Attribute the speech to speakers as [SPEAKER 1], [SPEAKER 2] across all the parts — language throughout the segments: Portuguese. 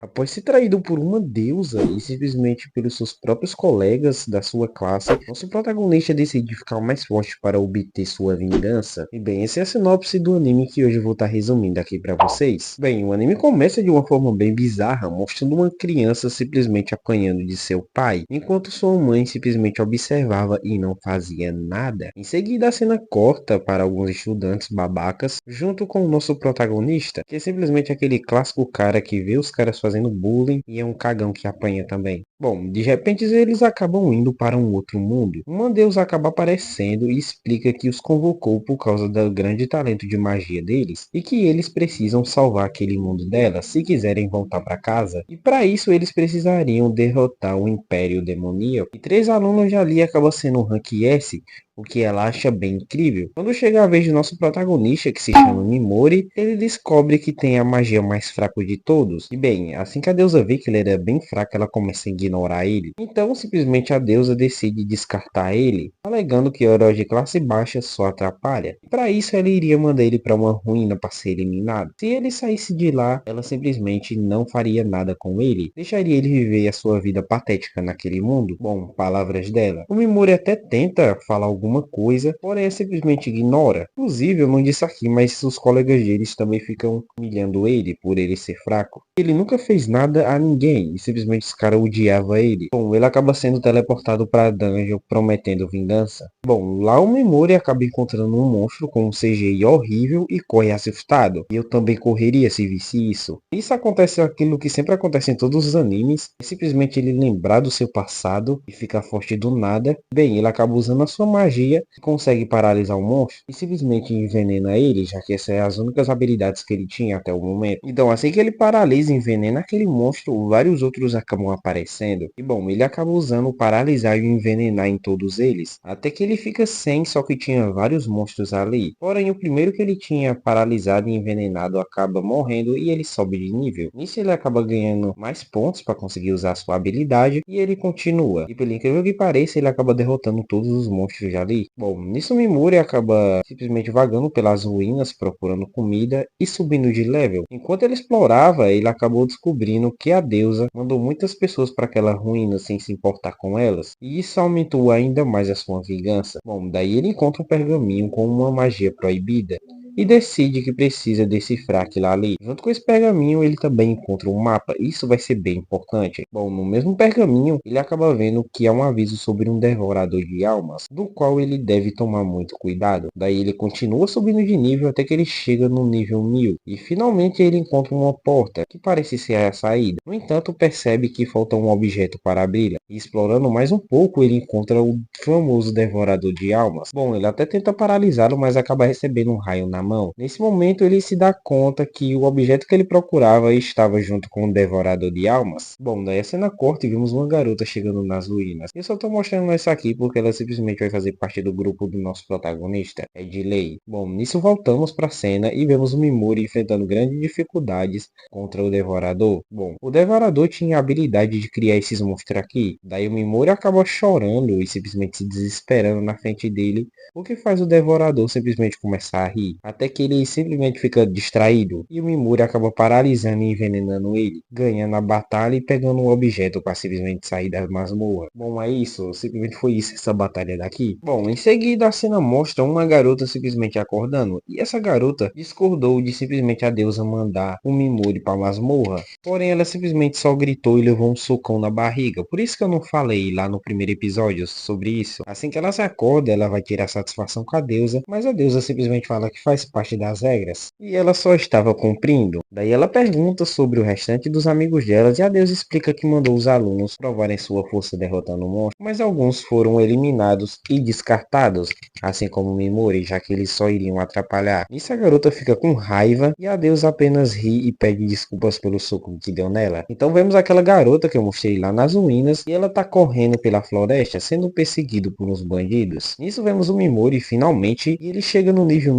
[SPEAKER 1] Após ser traído por uma deusa e simplesmente pelos seus próprios colegas da sua classe, nosso protagonista decide ficar mais forte para obter sua vingança. E bem, essa é a sinopse do anime que hoje eu vou estar resumindo aqui para vocês. Bem, o anime começa de uma forma bem bizarra, mostrando uma criança simplesmente apanhando de seu pai, enquanto sua mãe simplesmente observava e não fazia nada. Em seguida, a cena corta para alguns estudantes babacas, junto com o nosso protagonista, que é simplesmente aquele clássico cara que vê os caras fazendo bullying e é um cagão que apanha também. Bom, de repente eles acabam indo para um outro mundo. Uma deusa acaba aparecendo e explica que os convocou por causa do grande talento de magia deles e que eles precisam salvar aquele mundo dela se quiserem voltar para casa. E para isso eles precisariam derrotar o Império Demoníaco. E três alunos ali acabam sendo um Rank S, o que ela acha bem incrível. Quando chega a vez do nosso protagonista, que se chama Mimori, ele descobre que tem a magia mais fraca de todos. E bem, assim que a deusa vê que ele era bem fraco, ela começa a ignorar ele. Então, simplesmente a deusa decide descartar ele, alegando que o herói de classe baixa só atrapalha. Para isso, ela iria mandar ele para uma ruína para ser eliminado. Se ele saísse de lá, ela simplesmente não faria nada com ele, deixaria ele viver a sua vida patética naquele mundo. Bom, palavras dela. O Mimori até tenta falar alguma coisa, porém simplesmente ignora. Inclusive, eu não disse aqui, mas os colegas deles também ficam humilhando ele por ele ser fraco. Ele nunca fez nada a ninguém e simplesmente os caras odiavam ele. Bom, ele acaba sendo teleportado para a dungeon prometendo vingança. Bom, lá o Memori acaba encontrando um monstro com um CGI horrível e corre assustado. E eu também correria se visse isso. Isso acontece aquilo que sempre acontece em todos os animes, é simplesmente ele lembrar do seu passado e ficar forte do nada. Bem, ele acaba usando a sua magia, consegue paralisar o monstro e simplesmente envenena ele, já que essas são as únicas habilidades que ele tinha até o momento. Então, assim que ele paralisa e envenena aquele monstro, vários outros acabam aparecendo. E bom, ele acaba usando o paralisar e o envenenar em todos eles, até que ele fica sem, só que tinha vários monstros ali. Porém, o primeiro que ele tinha paralisado e envenenado acaba morrendo e ele sobe de nível. Nisso ele acaba ganhando mais pontos para conseguir usar sua habilidade e ele continua. E pelo incrível que pareça, ele acaba derrotando todos os monstros ali. Bom, nisso o Mimuri acaba simplesmente vagando pelas ruínas procurando comida e subindo de level. Enquanto ele explorava, ele acabou descobrindo que a deusa mandou muitas pessoas para aquela ruína sem se importar com elas, e isso aumentou ainda mais a sua vingança. Bom, daí ele encontra um pergaminho com uma magia proibida e decide que precisa decifrar aquilo ali. Junto com esse pergaminho, ele também encontra um mapa. Isso vai ser bem importante. Bom, no mesmo pergaminho, ele acaba vendo que há um aviso sobre um devorador de almas, do qual ele deve tomar muito cuidado. Daí ele continua subindo de nível até que ele chega no nível 1000. E finalmente ele encontra uma porta, que parece ser a saída. No entanto, percebe que falta um objeto para abri-la. E explorando mais um pouco, ele encontra o famoso devorador de almas. Bom, ele até tenta paralisá-lo, mas acaba recebendo um raio na mão. Nesse momento ele se dá conta que o objeto que ele procurava estava junto com o devorador de almas. Bom, daí a cena corta e vimos uma garota chegando nas ruínas. Eu só tô mostrando isso aqui porque ela simplesmente vai fazer parte do grupo do nosso protagonista, é de lei. Bom, nisso voltamos pra cena e vemos o Mimuri enfrentando grandes dificuldades contra o devorador. Bom, o devorador tinha a habilidade de criar esses monstros aqui. Daí o Mimuri acaba chorando e simplesmente se desesperando na frente dele, o que faz o devorador simplesmente começar a rir, até que ele simplesmente fica distraído e o Mimuri acaba paralisando e envenenando ele, ganhando a batalha e pegando um objeto para simplesmente sair da masmorra. Bom, é isso, simplesmente foi isso essa batalha daqui. Bom, em seguida a cena mostra uma garota simplesmente acordando, e essa garota discordou de simplesmente a deusa mandar o Mimuri para masmorra, porém ela simplesmente só gritou e levou um socão na barriga. Por isso que eu não falei lá no primeiro episódio sobre isso. Assim que ela se acorda, ela vai tirar satisfação com a deusa, mas a deusa simplesmente fala que faz parte das regras e ela só estava cumprindo. Daí ela pergunta sobre o restante dos amigos delas e a deusa explica que mandou os alunos provarem sua força derrotando o monstro, mas alguns foram eliminados e descartados, assim como o Mimori, já que eles só iriam atrapalhar. Nisso a garota fica com raiva e a deusa apenas ri e pede desculpas pelo soco que deu nela. Então vemos aquela garota que eu mostrei lá nas ruínas e ela tá correndo pela floresta sendo perseguido por uns bandidos. Nisso vemos o Mimori finalmente e ele chega no nível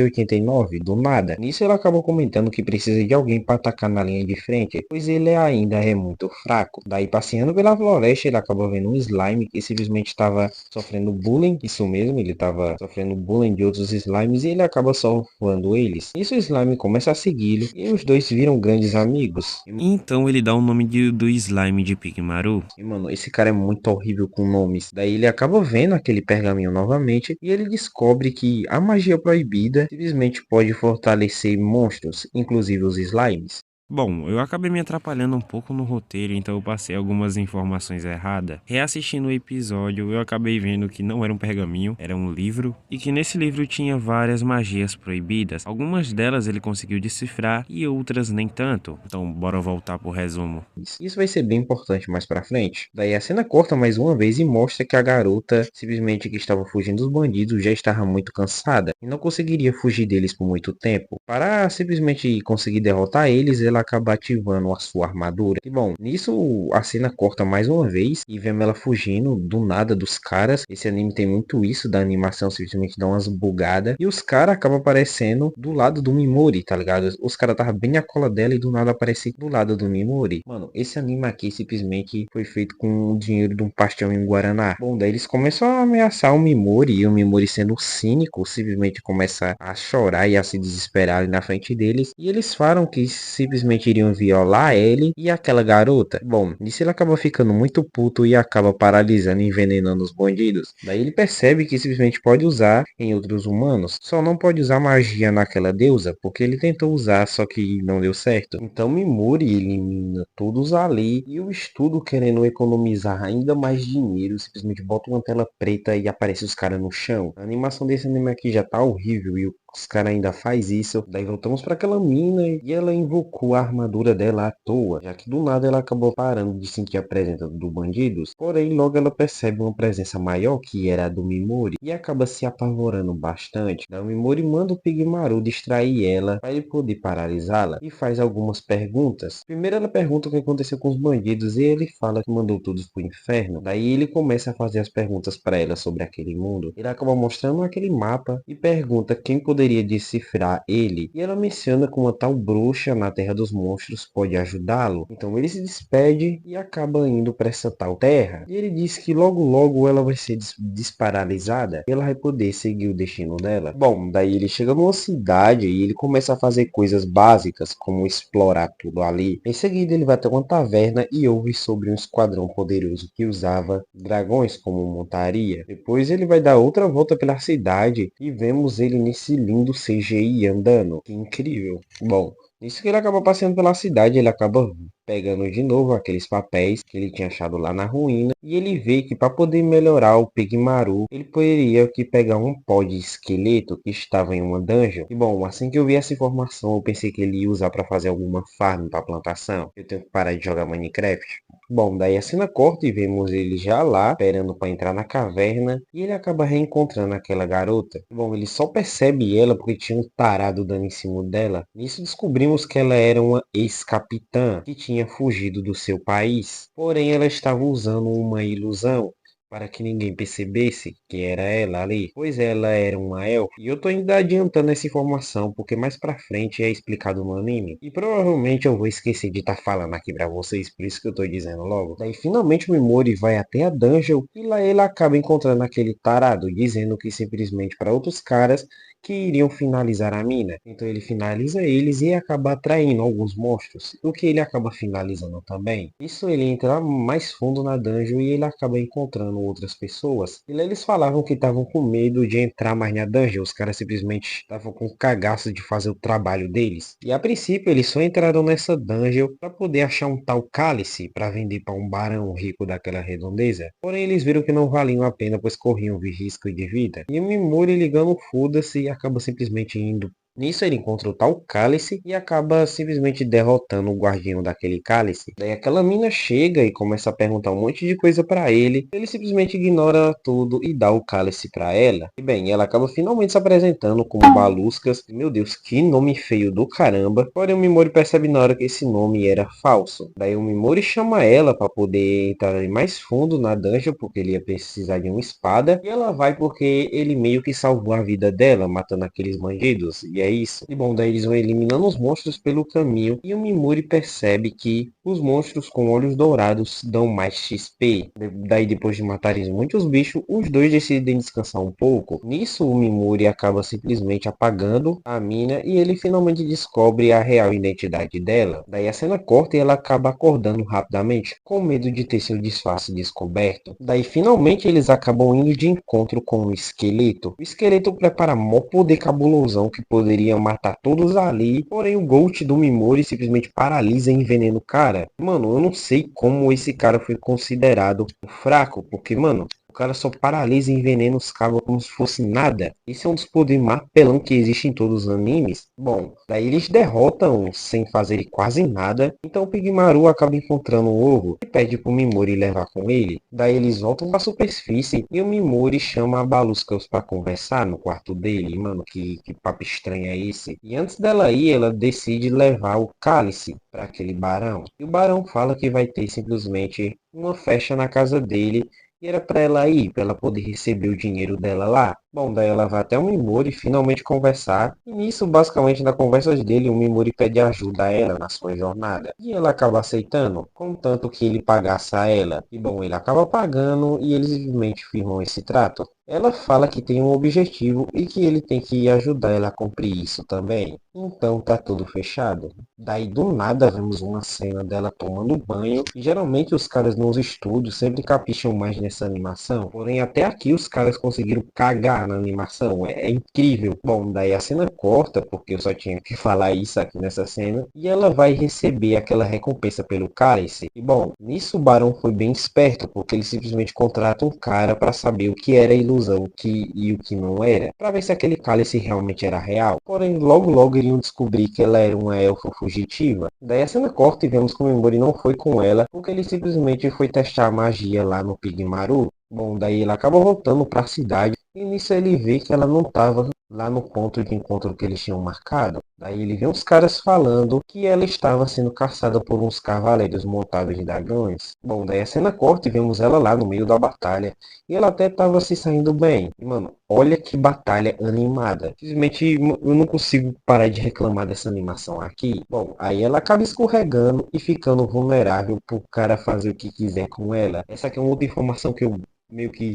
[SPEAKER 1] 1989, do nada. Nisso ele acaba comentando que precisa de alguém para atacar na linha de frente, pois ele ainda é muito fraco. Daí passeando pela floresta ele acaba vendo um slime que simplesmente estava sofrendo bullying, isso mesmo, ele estava sofrendo bullying de outros slimes e ele acaba salvando eles. Nisso o slime começa a segui-lo e os dois viram grandes amigos.
[SPEAKER 2] Então ele dá o nome do slime de Pigmaru.
[SPEAKER 1] E mano, esse cara é muito horrível com nomes. Daí ele acaba vendo aquele pergaminho novamente e ele descobre que a magia proibida simplesmente pode fortalecer monstros, inclusive os slimes.
[SPEAKER 2] Bom, eu acabei me atrapalhando um pouco no roteiro, então eu passei algumas informações erradas. Reassistindo o episódio, eu acabei vendo que não era um pergaminho, era um livro, e que nesse livro tinha várias magias proibidas. Algumas delas ele conseguiu decifrar e outras nem tanto. Então, bora voltar pro resumo.
[SPEAKER 1] Isso vai ser bem importante mais pra frente. Daí a cena corta mais uma vez e mostra que a garota, simplesmente que estava fugindo dos bandidos, já estava muito cansada e não conseguiria fugir deles por muito tempo. Para simplesmente conseguir derrotar eles, ela acaba ativando a sua armadura. E bom, nisso a cena corta mais uma vez e vemos ela fugindo do nada dos caras. Esse anime tem muito isso da animação, simplesmente dá umas bugadas. E os caras acabam aparecendo do lado do Mimori, tá ligado? Os caras estavam bem na cola dela e do nada aparece do lado do Mimori. Mano, esse anime aqui simplesmente foi feito com o dinheiro de um pastel em Guaraná. Bom, daí eles começam a ameaçar o Mimori e o Mimori sendo cínico, simplesmente começa a chorar e a se desesperar ali na frente deles. E eles falam que simplesmente iriam violar ele e aquela garota. Bom, nisso ele acaba ficando muito puto e acaba paralisando e envenenando os bandidos. Daí ele percebe que simplesmente pode usar em outros humanos, só não pode usar magia naquela deusa, porque ele tentou usar, só que não deu certo. Então Mimori elimina todos ali e o estudo, querendo economizar ainda mais dinheiro, simplesmente bota uma tela preta e aparece os caras no chão. A animação desse anime aqui já tá horrível e os caras ainda faz isso. Daí voltamos para aquela mina e ela invocou a armadura dela à toa, já que do nada ela acabou parando de sentir a presença dos bandidos. Porém, logo ela percebe uma presença maior, que era a do Mimori, e acaba se apavorando bastante. Daí o Mimori manda o Pigmaru distrair ela para ele poder paralisá-la e faz algumas perguntas. Primeiro ela pergunta o que aconteceu com os bandidos e ele fala que mandou todos pro inferno. Daí ele começa a fazer as perguntas para ela sobre aquele mundo. Ele acaba mostrando aquele mapa e pergunta quem poderia decifrar ele. E ela menciona que uma tal bruxa na Terra dos Monstros pode ajudá-lo. Então ele se despede e acaba indo para essa tal terra. E ele diz que logo logo ela vai ser desparalisada e ela vai poder seguir o destino dela. Bom, daí ele chega numa cidade e ele começa a fazer coisas básicas, como explorar tudo ali. Em seguida ele vai até uma taverna e ouve sobre um esquadrão poderoso que usava dragões como montaria. Depois ele vai dar outra volta pela cidade e vemos ele nesse lindo CGI andando. Que incrível. Bom, nisso que ele acaba passeando pela cidade, ele acaba pegando de novo aqueles papéis que ele tinha achado lá na ruína e ele vê que para poder melhorar o Pigmaru, ele poderia que pegar um pó de esqueleto que estava em uma dungeon. E bom, assim que eu vi essa informação, eu pensei que ele ia usar para fazer alguma farm para plantação. Eu tenho que parar de jogar Minecraft. Bom, daí a cena corta e vemos ele já lá, esperando para entrar na caverna, e ele acaba reencontrando aquela garota. Bom, ele só percebe ela porque tinha um tarado dando em cima dela. Nisso descobrimos que ela era uma ex-capitã que tinha fugido do seu país. Porém, ela estava usando uma ilusão para que ninguém percebesse que era ela ali, pois ela era uma elfa. E eu tô ainda adiantando essa informação, porque mais pra frente é explicado no anime. E provavelmente eu vou esquecer de estar falando aqui pra vocês, por isso que eu tô dizendo logo. Daí finalmente o Mimori vai até a dungeon e lá ele acaba encontrando aquele tarado, dizendo que simplesmente para outros caras que iriam finalizar a mina. Então ele finaliza eles e acaba atraindo alguns monstros, o que ele acaba finalizando também. Isso ele entra mais fundo na dungeon e ele acaba encontrando outras pessoas. E lá eles falavam que estavam com medo de entrar mais na dungeon, os caras simplesmente estavam com cagaço de fazer o trabalho deles. E a princípio eles só entraram nessa dungeon para poder achar um tal cálice para vender para um barão rico daquela redondeza. Porém eles viram que não valiam a pena, pois corriam risco de vida. E o Mimori ligando foda-se e acaba simplesmente indo Nisso ele encontra o tal cálice e acaba simplesmente derrotando o guardião daquele cálice. Daí aquela mina chega e começa a perguntar um monte de coisa pra ele. Ele simplesmente ignora tudo e dá o cálice pra ela. E bem, ela acaba finalmente se apresentando como Baluscas. Meu Deus, que nome feio do caramba. Porém o Mimori percebe na hora que esse nome era falso. Daí o Mimori chama ela pra poder entrar mais fundo na dungeon, porque ele ia precisar de uma espada. E ela vai porque ele meio que salvou a vida dela, matando aqueles bandidos. E é isso. E bom, daí eles vão eliminando os monstros pelo caminho. E o Mimori percebe que os monstros com olhos dourados dão mais XP. Daí depois de matarem muitos bichos, os dois decidem descansar um pouco. Nisso o Mimori acaba simplesmente apagando a mina e ele finalmente descobre a real identidade dela. Daí a cena corta e ela acaba acordando rapidamente, com medo de ter seu disfarce descoberto. Daí finalmente eles acabam indo de encontro com o esqueleto. O esqueleto prepara mó poder cabulosão que poderia matar todos ali, porém o Gold do Mimori simplesmente paralisa e envenena o cara. Mano, eu não sei como esse cara foi considerado fraco, porque, mano, o cara só paralisa e envenena os cabos como se fosse nada. Esse é um dos poderes mais apelão que existe em todos os animes. Bom, daí eles derrotam sem fazer quase nada. Então o Pigmaru acaba encontrando o ovo e pede pro Mimori levar com ele. Daí eles voltam pra superfície e o Mimori chama a Baluscas pra conversar no quarto dele. Mano, que papo estranho é esse? E antes dela ir, ela decide levar o cálice para aquele barão. E o barão fala que vai ter simplesmente uma festa na casa dele e era pra ela ir, pra ela poder receber o dinheiro dela lá. Bom, daí ela vai até o Mimori finalmente conversar. E nisso, basicamente, na conversa dele, o Mimori pede ajuda a ela na sua jornada. E ela acaba aceitando, contanto que ele pagasse a ela. E bom, ele acaba pagando e eles simplesmente firmam esse trato. Ela fala que tem um objetivo e que ele tem que ajudar ela a cumprir isso também. Então tá tudo fechado. Daí do nada vemos uma cena dela tomando banho. E geralmente os caras nos estúdios sempre capricham mais nessa animação. Porém até aqui os caras conseguiram cagar na animação. É incrível. Bom, daí a cena corta, porque eu só tinha que falar isso aqui nessa cena. E ela vai receber aquela recompensa pelo cálice. E bom, nisso o Barão foi bem esperto, porque ele simplesmente contrata um cara para saber o que era ilusão e o que não era, para ver se aquele cálice realmente era real. Porém, logo iriam descobrir que ela era uma elfa fugitiva. Daí a cena corta e vemos que o Mimori não foi com ela, porque ele simplesmente foi testar a magia lá no Pigmaru. Bom, daí ele acaba voltando para a cidade e nisso ele vê que ela não estava lá no ponto de encontro que eles tinham marcado. Daí ele vê uns caras falando que ela estava sendo caçada por uns cavaleiros montados em dragões. Bom, daí a cena corta e vemos ela lá no meio da batalha. E ela até estava se saindo bem. E, mano, olha que batalha animada. Simplesmente eu não consigo parar de reclamar dessa animação aqui. Bom, aí ela acaba escorregando e ficando vulnerável pro cara fazer o que quiser com ela. Essa aqui é uma outra informação que eu meio que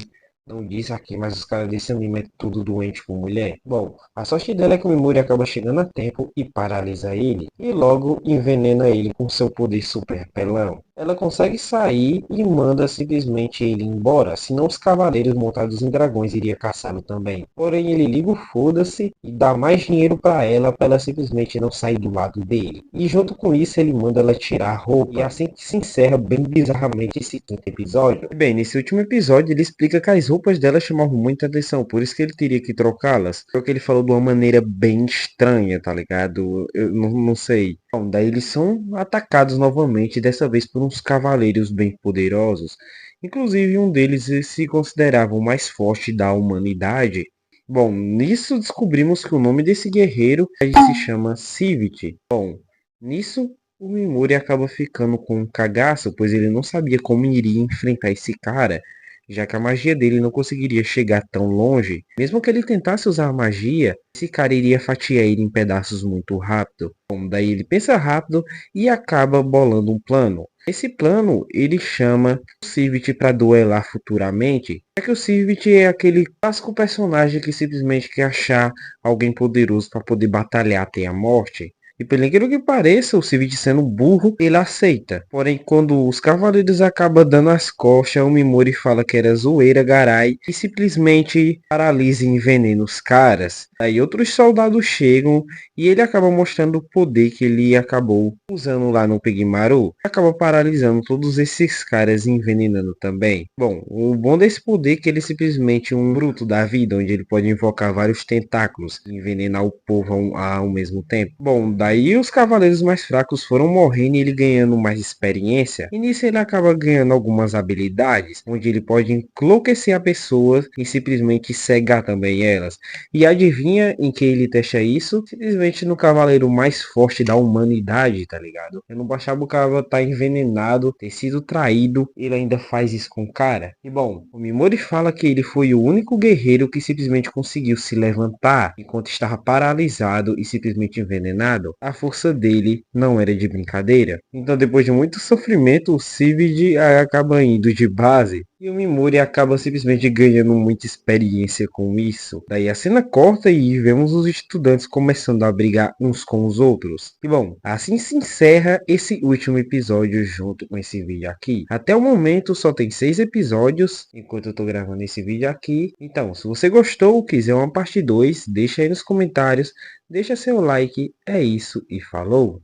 [SPEAKER 1] não disse aqui, mas os caras desse anime é tudo doente com mulher. Bom, a sorte dela é que o Mimori acaba chegando a tempo e paralisa ele. E logo envenena ele com seu poder super pelão. Ela consegue sair e manda simplesmente ele embora, senão os cavaleiros montados em dragões iriam caçá-lo também. Porém ele liga o foda-se e dá mais dinheiro para ela simplesmente não sair do lado dele. E junto com isso ele manda ela tirar a roupa. E assim que se encerra bem bizarramente esse quinto episódio. Bem, nesse último episódio ele explica que as roupas dela chamavam muita atenção, por isso que ele teria que trocá-las. Só que ele falou de uma maneira bem estranha, tá ligado? Eu não sei. Bom, daí eles são atacados novamente, dessa vez por uns cavaleiros bem poderosos. Inclusive um deles se considerava o mais forte da humanidade. Bom, nisso descobrimos que o nome desse guerreiro se chama Sivit. Bom, nisso o Mimori acaba ficando com um cagaço, pois ele não sabia como iria enfrentar esse cara, já que a magia dele não conseguiria chegar tão longe. Mesmo que ele tentasse usar a magia, esse cara iria fatiar ele em pedaços muito rápido. Bom, daí ele pensa rápido e acaba bolando um plano. Esse plano ele chama o Sivit para duelar futuramente. É que o Sivit é aquele clássico personagem que simplesmente quer achar alguém poderoso para poder batalhar até a morte. E pelo incrível que pareça, o Civid sendo burro, ele aceita. Porém, quando os cavaleiros acabam dando as costas, o Mimori fala que era zoeira, garai, e simplesmente paralisa e envenena os caras. Aí outros soldados chegam e ele acaba mostrando o poder que ele acabou usando lá no Pigmaru. Acaba paralisando todos esses caras e envenenando também. Bom, o bom desse poder é que ele é simplesmente um bruto da vida, onde ele pode invocar vários tentáculos e envenenar o povo ao mesmo tempo. Bom, daí os cavaleiros mais fracos foram morrendo e ele ganhando mais experiência. E nisso ele acaba ganhando algumas habilidades, onde ele pode enlouquecer a pessoa e simplesmente cegar também elas. E adivinha em que ele testa isso? Simplesmente no cavaleiro mais forte da humanidade, tá ligado? Eu não baixava o cavalo tá envenenado, ter sido traído, ele ainda faz isso com o cara. E bom, o Mimori fala que ele foi o único guerreiro que simplesmente conseguiu se levantar enquanto estava paralisado e simplesmente envenenado. A força dele não era de brincadeira. Então depois de muito sofrimento, o Civid acaba indo de base. E o Mimori acaba simplesmente ganhando muita experiência com isso. Daí a cena corta e vemos os estudantes começando a brigar uns com os outros. E bom, assim se encerra esse último episódio junto com esse vídeo aqui. Até o momento só tem 6 episódios, enquanto eu tô gravando esse vídeo aqui. Então, se você gostou ou quiser uma parte 2, deixa aí nos comentários, deixa seu like. É isso e falou!